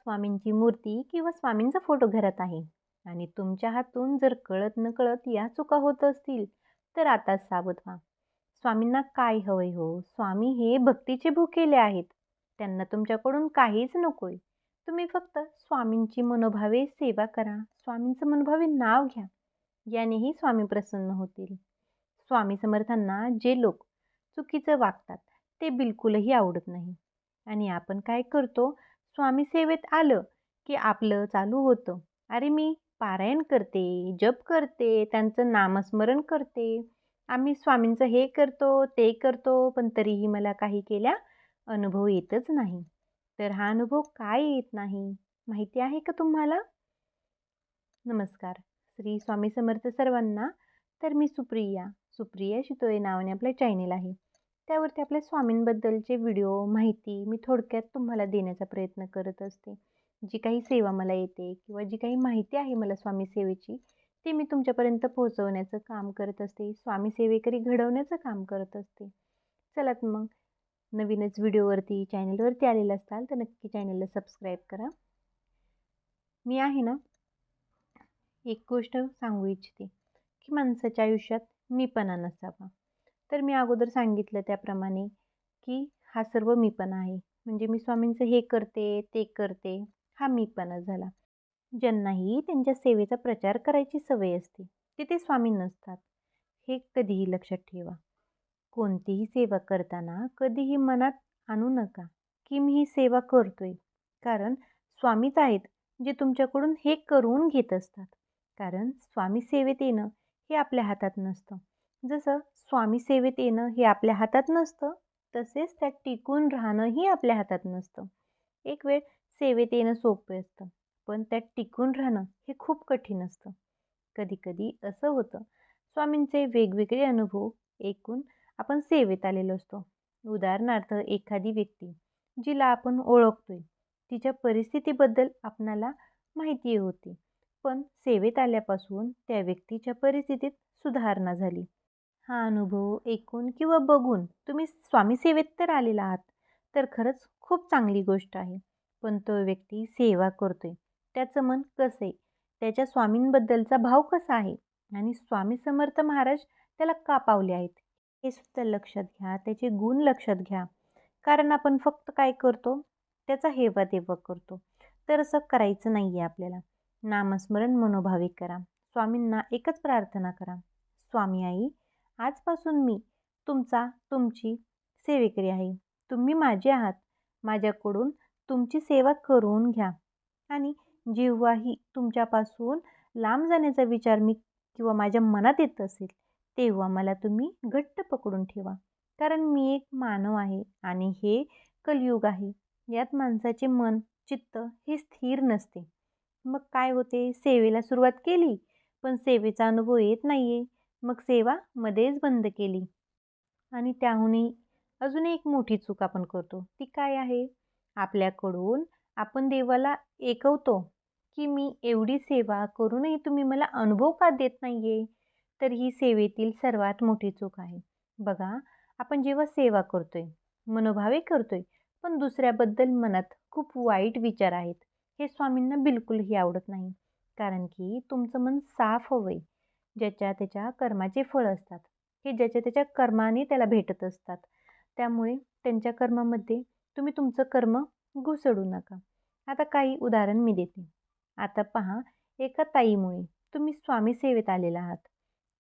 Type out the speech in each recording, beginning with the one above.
स्वामींची मूर्ती किंवा स्वामींचा फोटो घरात आहे आणि तुमच्या हातून जर कळत नकळत या चुका होत असतील तर आता सावध व्हा. स्वामींना काय हवंय हो? स्वामी हे भक्तीचे भुकेले आहेत. त्यांना तुमच्याकडून काहीच नकोय. तुम्ही फक्त स्वामींची मनोभावे सेवा करा. स्वामींचं मनोभावे नाव घ्या. यानेही स्वामी प्रसन्न होतील. स्वामी समर्थांना जे लोक चुकीचं वागतात ते बिलकुलही आवडत नाही. आणि आपण काय करतो? स्वामी सेवेत आलं की आपलं चालू होतं, अरे मी पारायण करते, जप करते, त्यांचं नामस्मरण करते. आम्ही स्वामींचं हे करतो, ते करतो, पण तरीही मला काही केल्या अनुभव येतच नाही. तर हा अनुभव काय येत नाही माहिती आहे का तुम्हाला? नमस्कार. श्री स्वामी समर्थ सर्वांना. तर मी सुप्रिया शितोळे नावाने आपलं चॅनेल आहे. त्यावरती आपल्या स्वामींबद्दलचे व्हिडिओ, माहिती मी थोडक्यात तुम्हाला देण्याचा प्रयत्न करत असते. जी काही सेवा मला येते किंवा जी काही माहिती आहे मला स्वामी सेवेची, ती मी तुमच्यापर्यंत पोहोचवण्याचं काम करत असते. स्वामी सेवेकरी घडवण्याचं काम करत असते. चला तर मग नवीनच व्हिडिओवरती, चॅनेलवरती आलेलं असाल तर नक्की चॅनेलला सबस्क्राईब करा. मी आहे ना, एक गोष्ट सांगू इच्छिते, की माणसाच्या आयुष्यात मीपणा नसावा. तर मी अगोदर सांगितलं त्याप्रमाणे, की हा सर्व मीपणा आहे. म्हणजे मी स्वामींचं हे करते, ते करते, हा मीपणा झाला. ज्यांनाही त्यांच्या सेवेचा प्रचार करायची सवय असते, ते स्वामी नसतात. हे कधीही लक्षात ठेवा. कोणतीही सेवा करताना कधीही मनात आणू नका, की मी ही सेवा करतोय. कारण स्वामीच आहेत, जे तुमच्याकडून हे करून घेत असतात. कारण स्वामी सेवेत येणं हे आपल्या हातात नसतं. जसं स्वामी सेवेत येणं हे आपल्या हातात नसतं, तसेच त्यात टिकून राहणंही आपल्या हातात नसतं. एक वेळ सेवेत येणं सोपं असतं, पण त्यात टिकून राहणं हे खूप कठीण असतं. कधी-कधी असं होतं, स्वामींचे वेगवेगळे अनुभव ऐकून आपण सेवेत आलेलो असतो. उदाहरणार्थ एखादी व्यक्ती जिला आपण ओळखतोय, तिच्या परिस्थितीबद्दल आपणाला माहिती होती. पण सेवेत आल्यापासून त्या व्यक्तीच्या परिस्थितीत सुधारणा झाली. हा अनुभव ऐकून किंवा बघून तुम्ही स्वामी सेवेत तर आलेला आहात, तर खरंच खूप चांगली गोष्ट आहे. पण तो व्यक्ती सेवा करतोय, त्याचं मन कसं आहे? त्याच्या स्वामींबद्दलचा भाव कसा आहे? आणि स्वामी समर्थ महाराज त्याला का पावले आहेत? हे सुद्धा लक्षात घ्या, त्याचे गुण लक्षात घ्या. कारण आपण फक्त काय करतो? त्याचा हेवा-देवा करतो. तर असं करायचं नाही आहे आपल्याला. नामस्मरण मनोभावे करा. स्वामींना एकच प्रार्थना करा, स्वामी आई, आजपासून मी तुमची सेवेकरी आहे. तुम्ही माझे आहात. माझ्याकडून तुमची सेवा करून घ्या. आणि जेव्हाही तुमच्यापासून लांब जाण्याचा विचार किंवा माझ्या मनात येत असेल, तेव्हा मला तुम्ही घट्ट पकडून ठेवा. कारण मी एक मानव आहे आणि हे कलियुग आहे. यात माणसाचे मन, चित्त हे स्थिर नसते. मग काय होते? सेवेला सुरुवात केली, पण सेवेचा अनुभव येत नाहीये. मग सेवा मध्येच बंद केली. आणि त्याहूनही अजून एक मोठी चूक आपण करतो. ती काय आहे? आपल्याकडून आपण देवाला ऐकवतो, की मी एवढी सेवा करूनही तुम्ही मला अनुभव का देत नाहीये? तर ही सेवेतील सर्वात मोठी चूक आहे. बघा, आपण जेव्हा सेवा करतोय, मनोभावे करतोय, पण दुसऱ्याबद्दल मनात खूप वाईट विचार आहेत. हे स्वामींना बिलकुलही आवडत नाही. कारण की तुमचं मन साफ हवंय. ज्याच्या त्याच्या कर्माचे फळ असतात. हे ज्याच्या त्याच्या कर्माने त्याला भेटत असतात. त्यामुळे त्यांच्या कर्मामध्ये तुम्ही तुमचं कर्म घुसडू नका. आता काही उदाहरण मी देते. आता पहा, एका ताईमुळे तुम्ही स्वामी सेवेत आलेला आहात.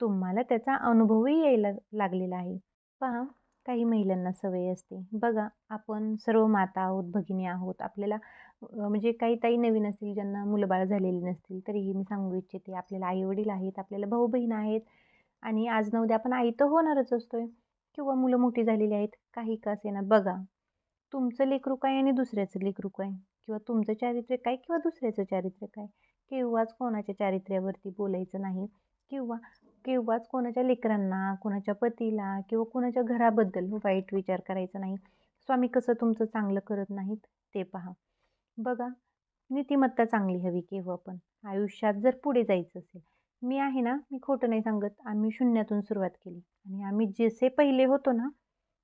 तुम्हाला त्याचा अनुभवही यायला लागलेला आहे. पहा, काही महिलांना सवय असते. बघा, आपण सर्व माता आहोत, भगिनी आहोत. आपल्याला म्हणजे काही ताई नवीन असतील, ज्यांना मुलं-बाळ झालेली नसतील, तरीही मी सांगू इच्छिते, आपल्याला आई-वडील आहेत, आपल्याला भाऊ-बहीण आहेत आणि आज ना उद्या आपण आई तर होणारच असतोय किंवा मुलं मोठी झालेली आहेत, काही का असेना. बघा, तुमचं लेकरू काय आणि दुसऱ्याचं लेकरू काय किंवा तुमचं चारित्र्य काय किंवा दुसऱ्याचं चारित्र्य काय. केव्हाच कोणाच्या चारित्र्यावरती बोलायचं नाही किंवा केव्हाच कोणाच्या लेकरांना, कोणाच्या पतीला किंवा कोणाच्या घराबद्दल वाईट विचार करायचा नाही. स्वामी कसं तुमचं चांगलं करत नाहीत ते पहा. बघा, नीतिमत्ता चांगली हवी केव्हा पण. आयुष्यात जर पुढे जायचं असेल, मी आहे ना, मी खोटं नाही सांगत. आम्ही शून्यातून सुरुवात केली आणि आम्ही जसे पहिले होतो ना,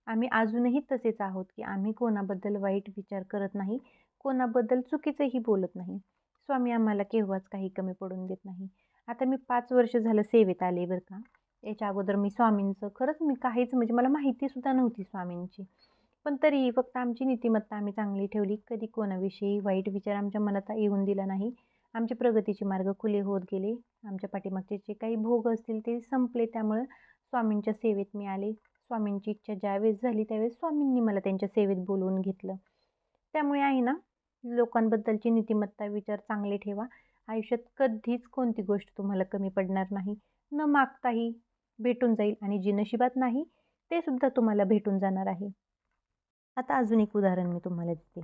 आम्ही अजूनही तसेच आहोत, की आम्ही कोणाबद्दल वाईट विचार करत नाही. कोणाबद्दल चुकीचंही बोलत नाही. स्वामी आम्हाला केव्हाच काही कमी पडून देत नाही. आता मी 5 वर्ष झालं सेवेत आले बरं का. याच्या अगोदर मी स्वामींचं खरंच मी काहीच म्हणजे मला माहितीसुद्धा नव्हती स्वामींची. पण तरीही फक्त आमची नीतिमत्ता आम्ही चांगली ठेवली. कधी कोणाविषयी वाईट विचार आमच्या मनात येऊन दिला नाही. आमचे प्रगतीचे मार्ग खुले होत गेले. आमच्या पाठीमागचे जे काही भोग असतील ते संपले. त्यामुळं स्वामींच्या सेवेत मी आले. स्वामींची इच्छा ज्यावेळेस झाली त्यावेळेस स्वामींनी मला त्यांच्या सेवेत बोलवून घेतलं. त्यामुळे आहे ना, लोकांबद्दलची नीतिमत्ता विचार चांगले ठेवा. आयुष्यात कधीच कोणती गोष्ट तुम्हाला कमी पडणार नाही. न मागताही भेटून जाईल आणि जे नशिबात नाही ते सुद्धा तुम्हाला भेटून जाणार आहे. आता अजून एक उदाहरण मी तुम्हाला देते.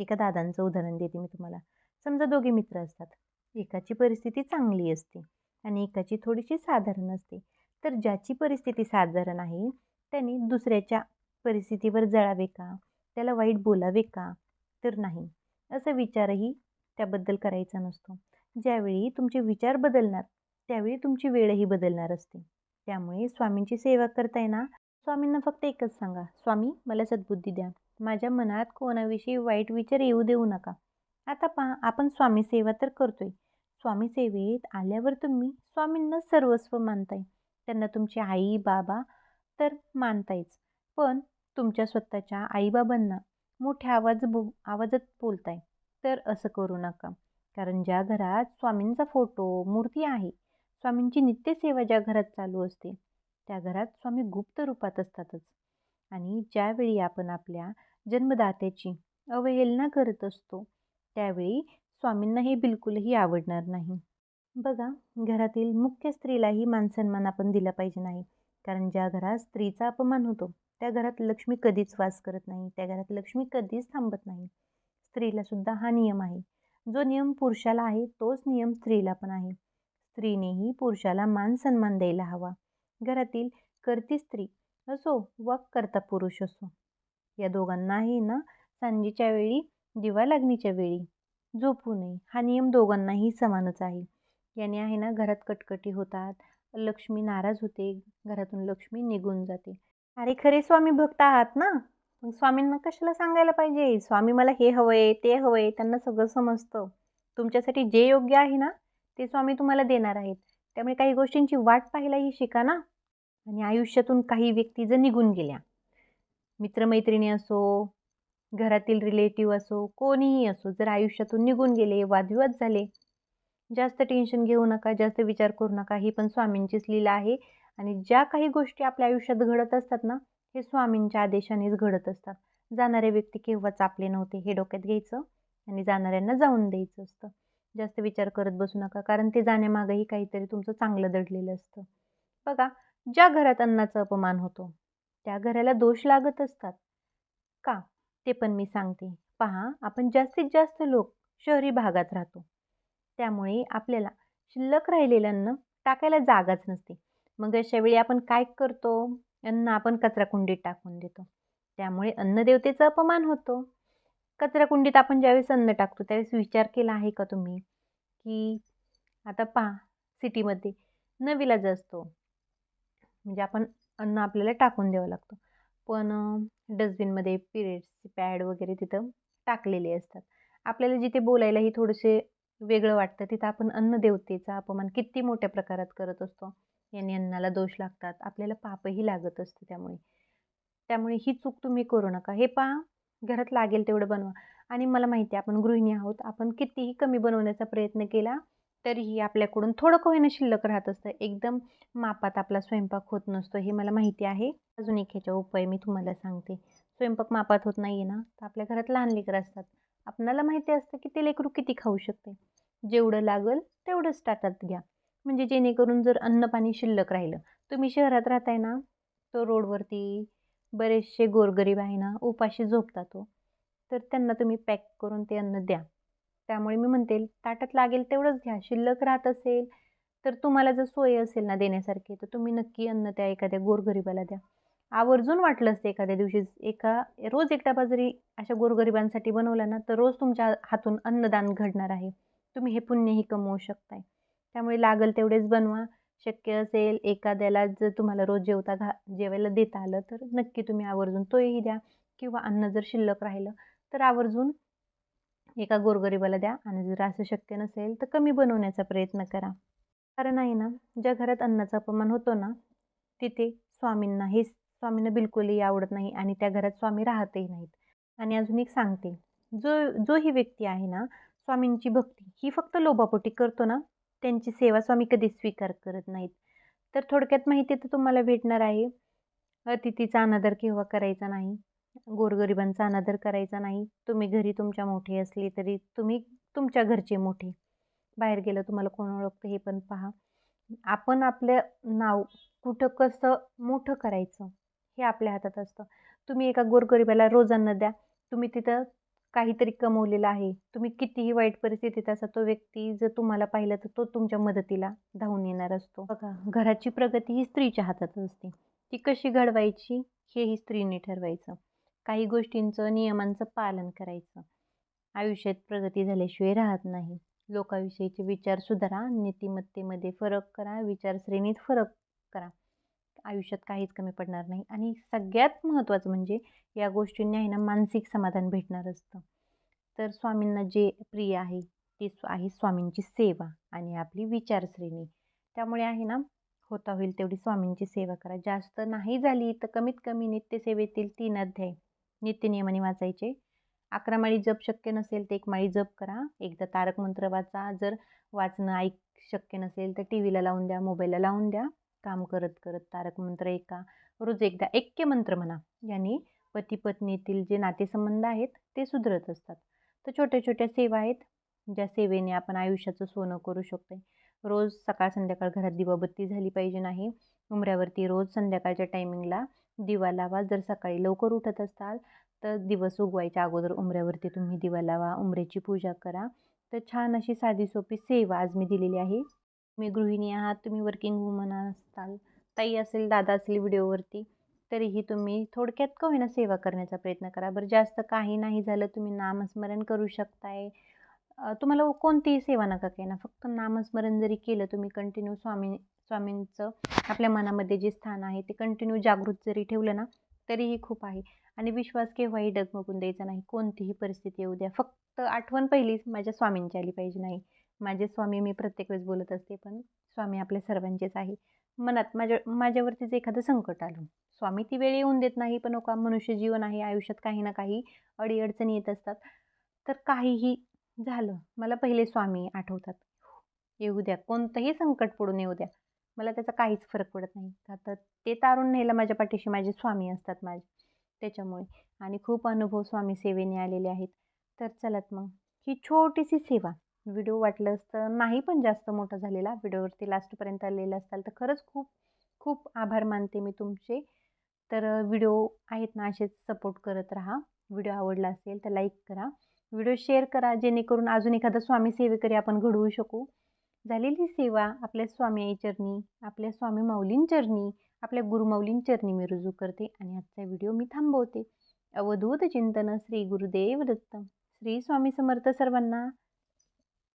एका दादांचं उदाहरण देते मी तुम्हाला. समजा दोघे मित्र असतात. एकाची परिस्थिती चांगली असते आणि एकाची थोडीशी साधारण असते. तर ज्याची परिस्थिती साधारण आहे, त्याने दुसऱ्याच्या परिस्थितीवर जळावे का? त्याला वाईट बोलावे का? तर नाही. असा विचारही त्याबद्दल करायचा नसतो. ज्यावेळी तुमचे विचार बदलणार, त्यावेळी तुमची वेळही बदलणार असते. त्यामुळे स्वामींची सेवा करताय ना, स्वामींना फक्त एकच सांगा, "स्वामी मला सद्बुद्धी द्या. माझ्या मनात कोणाविषयी वाईट विचार येऊ देऊ नका." आता पहा आपण स्वामी सेवा तर करतोय. स्वामी सेवेत आल्यावर तुम्ही स्वामींना सर्वस्व मानताय. त्यांना तुमची आई, बाबा तर मानतायच. पण तुमच्या स्वतःच्या आई-बाबांना मोठ्या आवाजात बोलताय. तर असं करू नका. कारण ज्या घरात स्वामींचा फोटो, मूर्ती आहे, स्वामींची नित्यसेवा ज्या घरात चालू असते, त्या घरात स्वामी गुप्त रूपात असतातच. आणि ज्यावेळी आपण आपल्या जन्मदात्याची अवहेलना करत असतो, त्यावेळी स्वामींना हे बिलकुलही आवडणार नाही. बघा, घरातील मुख्य स्त्रीलाही मानसन्मान आपण दिला पाहिजे नाही. कारण ज्या घरात स्त्रीचा अपमान होतो, त्या घरात लक्ष्मी कधीच वास करत नाही. त्या घरात लक्ष्मी कधीच थांबत नाही. स्त्रीला सुद्धा हा नियम आहे. जो नियम पुरुषाला आहे, तोच नियम स्त्रीला पण आहे. स्त्रीनेही पुरुषाला मान-सन्मान द्यायला हवा. घरातील करती स्त्री असो वा करता पुरुष असो, या दोघांनाही ना सांजेच्या वेळी, दिवा लागणीच्या वेळी झोपू नये. हा नियम दोघांनाही समानच आहे. याने आहे ना घरात कटकटी होतात, लक्ष्मी नाराज होते, घरातून लक्ष्मी निघून जाते. अरे खरे स्वामी भक्त आहात ना, मग स्वामींना कशाला सांगायला पाहिजे, स्वामी मला हे हवंय, ते हवंय, त्यांना सगळं समजतं. तुमच्यासाठी जे योग्य आहे ना, ते स्वामी तुम्हाला देणार आहेत. त्यामुळे काही गोष्टींची वाट पाहायलाही शिका ना. आणि आयुष्यातून काही व्यक्ती जर निघून गेल्या, मित्रमैत्रिणी असो, घरातील रिलेटिव्ह असो, कोणीही असो, जर आयुष्यातून निघून गेले, वादविवाद झाले, जास्त टेन्शन घेऊ नका, जास्त विचार करू नका. ही पण स्वामींचीच लीला आहे. आणि ज्या काही गोष्टी आपल्या आयुष्यात घडत असतात ना, हे स्वामींच्या आदेशानेच घडत असतात. जाणारे व्यक्ती केव्हाच आपले नव्हते, हे डोक्यात घ्यायचं आणि जाणाऱ्यांना जाऊन द्यायचं असतं. जास्त विचार करत बसू नका, कारण ते जाण्यामागेही काहीतरी तुमचं चांगलं दडलेलं असतं. बघा, ज्या घरात अन्नाचा अपमान होतो, त्या घराला दोष लागत असतात. का? ते पण मी सांगते. पहा, आपण जास्तीत जास्त लोक शहरी भागात राहतो. त्यामुळे आपल्याला शिल्लक राहिलेलं अन्न टाकायला जागाच नसते. मग अशा वेळी आपण काय करतो? अन्न आपण कचराकुंडीत टाकून देतो. त्यामुळे अन्नदेवतेचा अपमान होतो. कचराकुंडीत आपण ज्यावेळेस अन्न टाकतो, त्यावेळेस विचार केला आहे का तुम्ही? की आता पहा, सिटीमध्ये नाईलाज असतो. म्हणजे आपण अन्न आपल्याला टाकून द्यावं लागतं. पण डस्टबिनमध्ये पिरियड्सचे पॅड वगैरे तिथं टाकलेले असतात. आपल्याला जिथे बोलायलाही थोडेसे वेगळं वाटतं, तिथं आपण अन्नदेवतेचा अपमान किती मोठ्या प्रकारात करत असतो. याने अन्नाला दोष लागतात. आपल्याला पापही लागत असतं त्यामुळे. त्यामुळे ही चूक तुम्ही करू नका. हे पहा, घरात लागेल तेवढं बनवा. आणि मला माहिती आहे आपण गृहिणी आहोत. आपण कितीही कमी बनवण्याचा प्रयत्न केला, तरीही आपल्याकडून थोडं का होईना शिल्लक राहत असतं. एकदम मापात आपला स्वयंपाक होत नसतो, हे मला माहिती आहे. अजून एक ह्याचा उपाय मी तुम्हाला सांगते. स्वयंपाक मापात होत नाहीये ना, तर आपल्या घरात लहान लेकरं असतात. आपणाला माहिती असतं की ते लेकरू किती खाऊ शकते. जेवढं लागेल तेवढंच ताटात घ्या. म्हणजे जेणेकरून जर अन्न-पाणी शिल्लक राहिलं, तुम्ही शहरात राहताय ना, तो रोडवरती बरेचसे गोरगरीब आहे ना, उपाशी झोपतात हो. तर त्यांना तुम्ही पॅक करून ते अन्न द्या. त्यामुळे मी म्हणते ताटात लागेल तेवढंच घ्या. शिल्लक राहत असेल, तर तुम्हाला जर सोय असेल ना देण्यासारखी, तर तुम्ही नक्की अन्न त्या एखाद्या गोरगरिबाला द्या. आवर्जून वाटलंच ते एखाद्या दिवशी रोज एक डबा जरी अशा गोरगरिबांसाठी बनवला ना, तर रोज तुमच्या हातून अन्नदान घडणार आहे. तुम्ही हे पुण्यही कमवू शकताय. त्यामुळे लागेल तेवढेच बनवा. शक्य असेल एखाद्याला जर तुम्हाला रोज जेवायला देता आलं, तर नक्की तुम्ही आवर्जून तोही द्या. किंवा अन्न जर शिल्लक राहिलं, तर आवर्जून एका गोरगरिबाला द्या आणि जर असं शक्य नसेल तर कमी बनवण्याचा प्रयत्न करा. कारण आहे ना, ज्या घरात अन्नाचा अपमान होतो ना, तिथे स्वामींना बिलकुलही आवडत नाही आणि त्या घरात स्वामी राहतही नाहीत. आणि अजून एक सांगते, जो ही व्यक्ती आहे ना, स्वामींची भक्ती ही फक्त लोभापोटी करतो ना, त्यांची सेवा स्वामी कधीच स्वीकार करत नाहीत. तर थोडक्यात माहिती तर तुम्हाला भेटणार आहे. अतिथीचा अनादर केव्हा करायचा नाही. गोरगरिबांचा अनादर करायचा नाही. तुम्ही घरी तुमच्या मोठे असले तरी तुम्ही तुमच्या घरचे मोठे. बाहेर गेलं तुम्हाला कोण ओळखतं हे पण पहा. आपण आपलं नाव कुठं कसं मोठं करायचं हे आपल्या हातात असतं. तुम्ही एका गोरगरिबाला रोज अन्न द्या. तुम्ही तिथं काहीतरी कमवलेलं आहे. तुम्ही कितीही वाईट परिस्थितीत असा तो व्यक्ती जर तुम्हाला पाहिलं तर तो तुमच्या मदतीला धावून येणार असतो. बघा, घराची प्रगती ही स्त्रीच्या हातात असते. ती कशी घडवायची हेही स्त्रीने ठरवायचं. काही गोष्टींचं, नियमांचं पालन करायचं. आयुष्यात प्रगती झाल्याशिवाय राहत नाही. लोकांविषयीचे विचार सुधारा, नीतिमत्तेमध्ये फरक करा, विचारश्रेणीत फरक करा. आयुष्यात काहीच कमी पडणार नाही आणि सगळ्यात महत्त्वाचं म्हणजे या गोष्टींनी आहे ना मानसिक समाधान भेटणार असतं. तर स्वामींना जे प्रिय आहे ते आहे स्वामींची सेवा आणि आपली विचारश्रेणी. त्यामुळे आहे ना, होता होईल तेवढी स्वामींची सेवा करा. जास्त नाही झाली तर कमीत कमी नित्यसेवेतील 3 अध्याय नित्यनियमाने वाचायचे. 11 माळी जप शक्य नसेल तर 1 माळी जप करा. एकदा तारक मंत्र वाचा. जर वाचणं शक्य नसेल तर टीव्हीला लावून द्या, मोबाईलला लावून द्या. काम करत करत तारक मंत्र ऐका. रोज एकदा ऐक्य मंत्र म्हणा. याने पती-पत्नीतील जे नातेसंबंध आहेत ते सुधरत असतात. तर छोट्या-छोट्या सेवा आहेत, ज्या सेवेने आपण आयुष्याचं सोनं करू शकतो. रोज सकाळ संध्याकाळ घरात दिवाबत्ती झाली पाहिजे नाही. उंबऱ्यावरती रोज संध्याकाळच्या टायमिंगला दिवा लावा. जर सकाळी लवकर उठत असाल तर दिवस उगवायच्या अगोदर उंबऱ्यावरती तुम्ही दिवा लावा. उंबऱ्याची पूजा करा. तर छान अशी साधी सोपी सेवा आज मी दिलेली आहे. तुम्ही गृहिणी आहात, तुम्ही वर्किंग वुमन असाल, ताई असेल, दादा असेल व्हिडिओवरती, तरीही तुम्ही थोडक्यात का होईना सेवा करण्याचा प्रयत्न करा. बरं जास्त काही नाही झालं तुम्ही नामस्मरण करू शकताय. तुम्हाला कोणतीही सेवा नका केना, फक्त नामस्मरण जरी केलं तुम्ही कंटिन्यू स्वामींचं आपल्या मनामध्ये जे स्थान आहे ते कंटिन्यू जागृत जरी ठेवलं ना तरीही खूप आहे. आणि विश्वास केव्हाही डगमगून द्यायचा नाही. कोणतीही परिस्थिती येऊ द्या. फक्त आठवण पहिली माझ्या स्वामींची आली पाहिजे. नाही, माझे स्वामी मी प्रत्येक वेळेस बोलत असते, पण स्वामी आपल्या सर्वांचेच आहे. मनात माझ्यावरतीच एखादं संकट आलं, स्वामी ती वेळ येऊन देत नाही, पण का मनुष्य जीवन आहे, आयुष्यात काही ना काही अडीअडचणी येत असतात. तर काहीही झालं, मला पहिले स्वामी आठवतात. येऊ द्या, कोणतंही संकट पडून येऊ द्या, मला त्याचा काहीच फरक पडत नाही. आता ते तारून न्यायला माझ्या पाठीशी माझे स्वामी असतात माझे. त्याच्यामुळे आणि खूप अनुभव स्वामी सेवेने आलेले आहेत. तर चलात मग ही छोटीशी सेवा, व्हिडिओ वाटलं असतं नाही पण जास्त मोठा झालेला, व्हिडिओवरती लास्टपर्यंत आलेला असाल तर खरंच खूप खूप आभार मानते मी तुमचे. तर व्हिडिओ आहेत ना असेच सपोर्ट करत राहा. व्हिडिओ आवडला असेल तर लाईक करा, व्हिडिओ शेअर करा, जेणेकरून अजून एखादा स्वामी सेवेकरी आपण घडवू शकू. झालेली सेवा आपल्या स्वामी आईचरणी, आपल्या स्वामी माऊलींचरणी, आपल्या गुरुमाऊलींचरणी मी रुजू करते आणि आजचा व्हिडिओ मी थांबवते. अवधूत चिंतन श्री गुरुदेव दत्त. श्री स्वामी समर्थ सर्वांना.